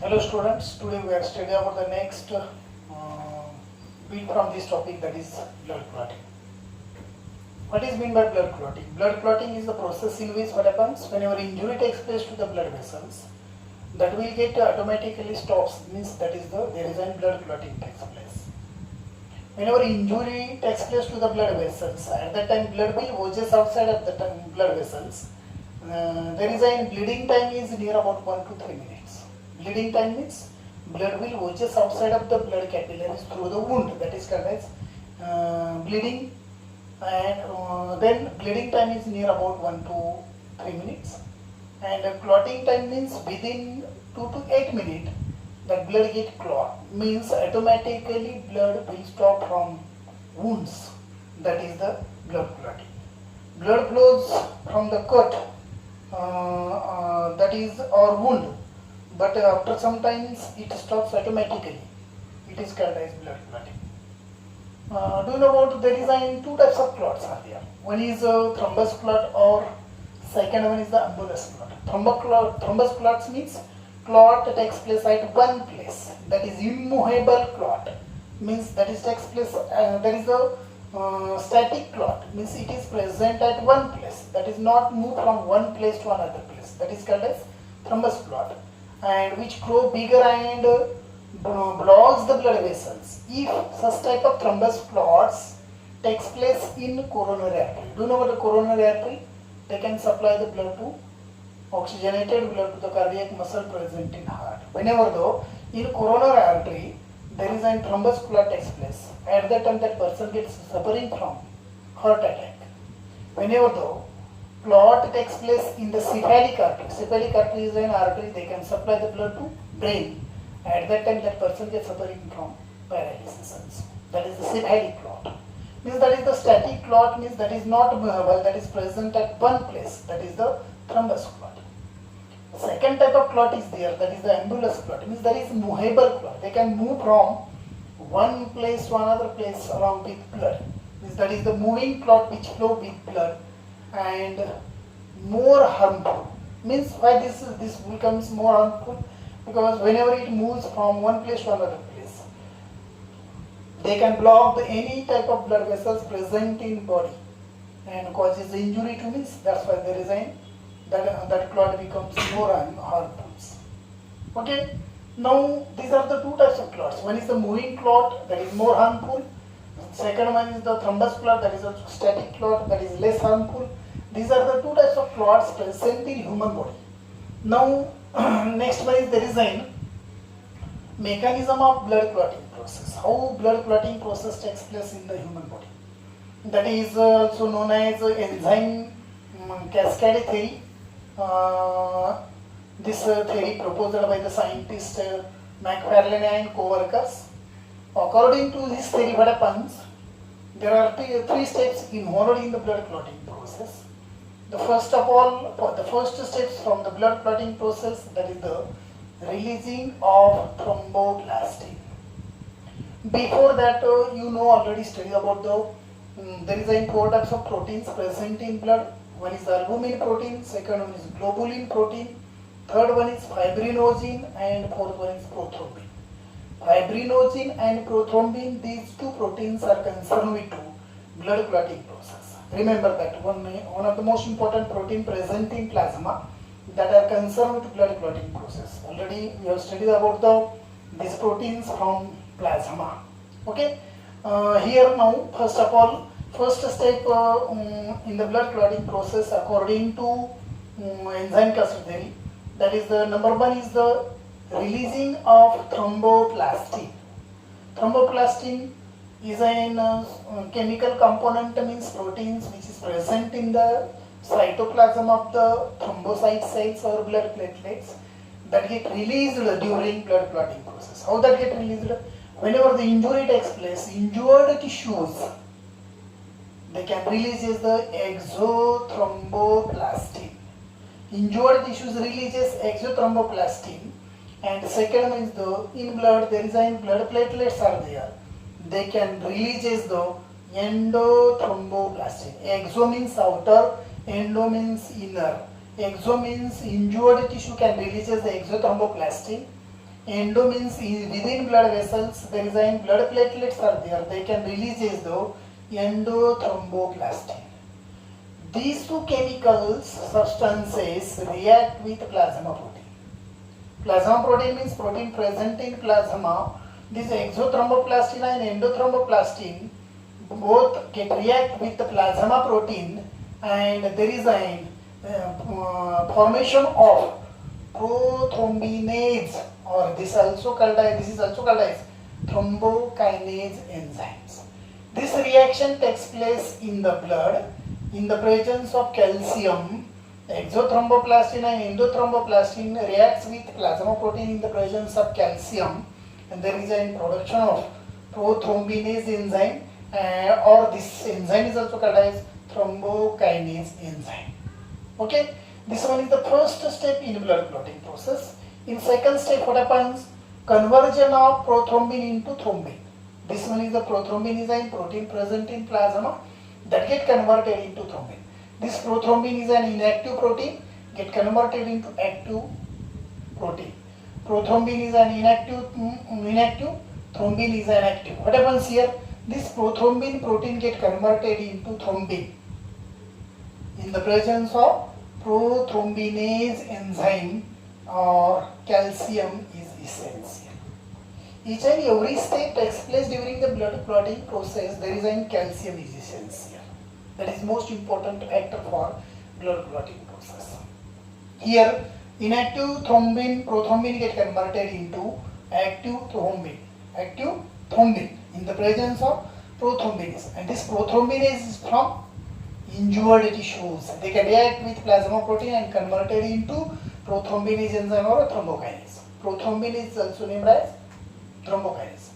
Hello students, today we are studying about the next bit from this topic, that is blood clotting. What is meant by blood clotting? Blood clotting is the process in which what happens whenever injury takes place to the blood vessels, that will get automatically stops, means that is there is a blood clotting takes place. Whenever injury takes place to the blood vessels, at that time blood will oozes outside of the blood vessels. There is a bleeding time is near about 1 to 3 minutes. Bleeding time means blood will oozes outside of the blood capillaries through the wound, that is called as bleeding, and then bleeding time is near about 1 to 3 minutes, and clotting time means within 2 to 8 minutes that blood get clot, means automatically blood will stop from wounds, that is the blood clotting. Blood flows from the cut, that is our wound, but after some times it stops automatically. It is called as blood clotting. Do you know about there is two types of clots are there? One is thrombus clot, or second one is the embolus clot. Thrombus clots means clot takes place at one place, that is immovable clot, means that is takes place, there is a static clot, means it is present at one place, that is not moved from one place to another place, that is called as thrombus clot, and which grow bigger and blocks the blood vessels. If such type of thrombus clots takes place in coronary artery, do you know what a coronary artery? They can supply the blood to oxygenated blood to the cardiac muscle present in heart. Whenever though in coronary artery there is a thrombus clot takes place, at that time that person gets suffering from heart attack. Whenever though clot takes place in the cephalic artery is an artery, they can supply the blood to brain, at that time that person gets suffering from paralysis also. That is the cephalic clot. Means that is the static clot, means that is not movable, that is present at one place, that is the thrombus clot. Second type of clot is there, that is the embolus clot, means that is movable clot. They can move from one place to another place along with blood, means that is the moving clot which flow with blood, and more harmful. Means why this becomes more harmful? Because whenever it moves from one place to another place, they can block any type of blood vessels present in body and causes injury to means. That's why there is a that clot becomes more harmful. Okay. Now these are the two types of clots. One is the moving clot, that is more harmful. Second one is the thrombus clot, that is a static clot, that is less harmful. These are the two types of clots present in human body. Now next one is there is a mechanism of blood clotting process. How blood clotting process takes place in the human body. That is also known as enzyme cascade theory. This theory proposed by the scientist McFarlane and co-workers. According to this theory, what happens? There are three steps involved in the blood clotting process. The first of all, the first steps from the blood clotting process, that is the releasing of thromboplastin. Before that, you know already studied about there is a four types of proteins present in blood. One is albumin protein, second one is globulin protein, third one is fibrinogen, and fourth one is prothrombin. Fibrinogen and prothrombin, these two proteins are concerned with blood clotting process. Remember that one of the most important protein present in plasma that are concerned with blood clotting process. Already we have studied about these proteins from plasma. Okay. Here now, first of all, first step in the blood clotting process according to enzyme cascade theory, that is the number one is the releasing of thromboplastin. Thromboplastin is a chemical component, means proteins which is present in the cytoplasm of the thrombocyte cells or blood platelets that get released during blood clotting process. How that get released? Whenever the injury takes place, injured tissues, they can release the exothromboplastin. Injured tissues releases exothromboplastin, and second one is in blood there is blood platelets are there. They can releases the endothromboplatin. Exo means outer, endo means inner. Exo means injured tissue can releases the exothromboplatin, Endo means within blood vessels there is a blood platelets are there. They can release the endothromboplastin. These two chemicals substances react with plasma protein. Plasma protein means protein present in plasma. This exothromboplastin and endothromboplastin both can react with the plasma protein, and there is a formation of prothrombinase, or this is also called as thrombokinase enzymes. This reaction takes place in the blood in the presence of calcium. Exothromboplastin and endothromboplastin reacts with plasma protein in the presence of calcium, and there is a production of prothrombinase enzyme, or this enzyme is also called as thrombokinase enzyme. Okay, this one is the first step in blood clotting process. In second step, what happens? Conversion of prothrombin into thrombin. This one is the prothrombin is a protein present in plasma that get converted into thrombin. This prothrombin is an inactive protein, get converted into active protein. Prothrombin is an inactive, thrombin is an active. What happens here? This prothrombin protein get converted into thrombin in the presence of prothrombinase enzyme, or calcium is essential. Each and every step takes place during the blood clotting process. There is a calcium is essential. That is most important factor for blood clotting process. Here, inactive prothrombin get converted into active thrombin in the presence of prothrombinase, and this prothrombinase is from injured tissues. They can react with plasma protein and converted into prothrombinase enzyme or thrombokinase. Prothrombinase is also named as thrombokinase.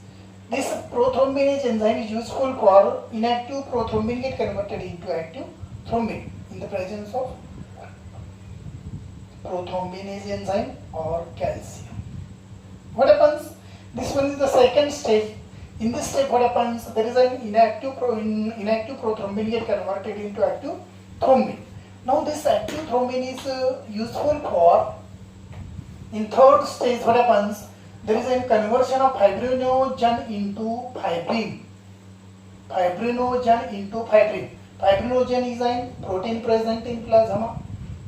This prothrombinase enzyme is useful for inactive prothrombin get converted into active thrombin in the presence of prothrombinase enzyme or calcium. What happens? This one is the second stage. In this step, what happens? There is an inactive prothrombin get converted into active thrombin. Now this active thrombin is useful for, in third stage, what happens? There is a conversion of fibrinogen into fibrin. Fibrinogen is a protein present in plasma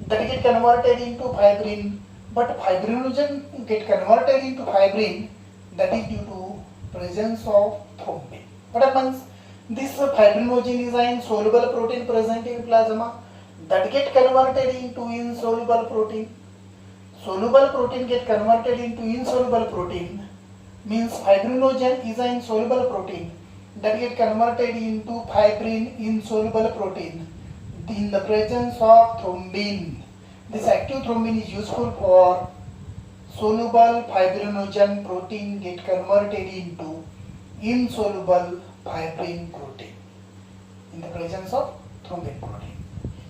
that get converted into fibrin, but fibrinogen get converted into fibrin, that is due to presence of thrombin. What happens? This fibrinogen is a soluble protein present in plasma that get converted into insoluble protein. Soluble protein get converted into insoluble protein, means fibrinogen is an insoluble protein that get converted into fibrin insoluble protein in the presence of thrombin. This active thrombin is useful for soluble fibrinogen protein get converted into insoluble fibrin protein in the presence of thrombin protein.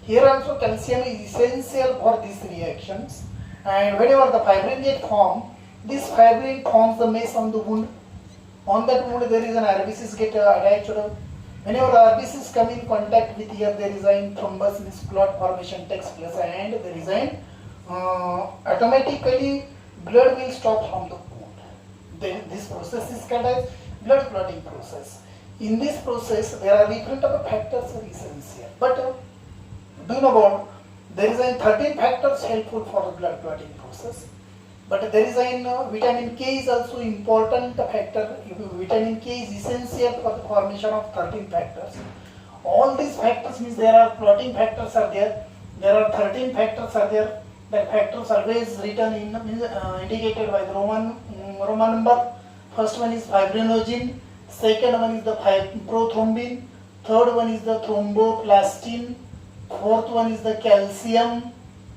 Here also calcium is essential for these reactions, and whenever the fibrin get formed, this fibrin forms the mesh on the wound. On that wound there is an RBCs get attached. Whenever RBCs come in contact with here, there is a thrombus, means clot formation takes place, and there is an automatically blood will stop from the wound. Then this process is called as blood clotting process. In this process, there are different type of factors are essential. But do you know about, there is a 13 factors helpful for the blood clotting process. But there is a vitamin K is also important factor. Vitamin K is essential for the formation of 13 factors. All these factors means there are clotting factors are there. There are 13 factors are there. That factors always written in indicated by the Roman number. First one is fibrinogen. Second one is the prothrombin. Third one is the thromboplastin. Fourth one is the calcium.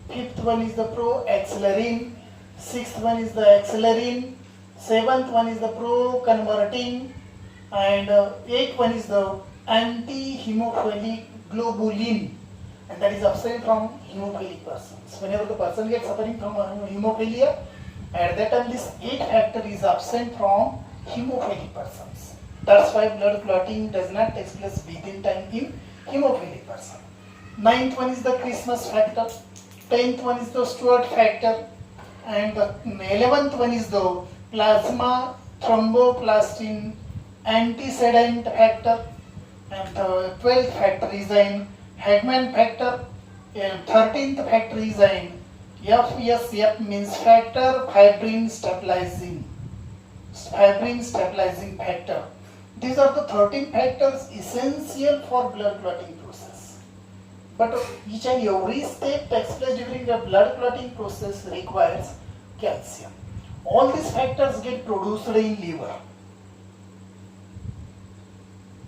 Fifth one is the proaxlerin. Sixth one is the axlerin. Seventh one is the proconvertin. And eighth one is the anti-hemophilic globulin, and that is absent from hemophilic persons. Whenever the person gets suffering from hemophilia, at that time this 8th factor is absent from hemophilic persons. That's why blood clotting does not take place within time in hemophilic person. 9th one is the Christmas factor. 10th one is the Stuart factor. And the 11th one is the plasma thromboplastin antecedent factor, and the 12th factor is an Hagman factor, and 13th factor is an FSF means factor fibrin stabilizing factor. These are the 13 factors essential for blood clotting process. But each and every step takes place during the blood clotting process requires calcium. All these factors get produced in liver.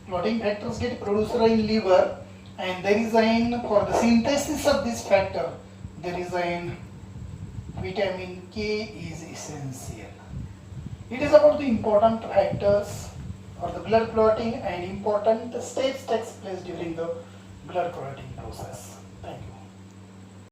Clotting factors get produced in liver, and there is for the synthesis of this factor, there is vitamin K is essential. It is about the important factors for the blood clotting and important steps takes place during the blood clotting process.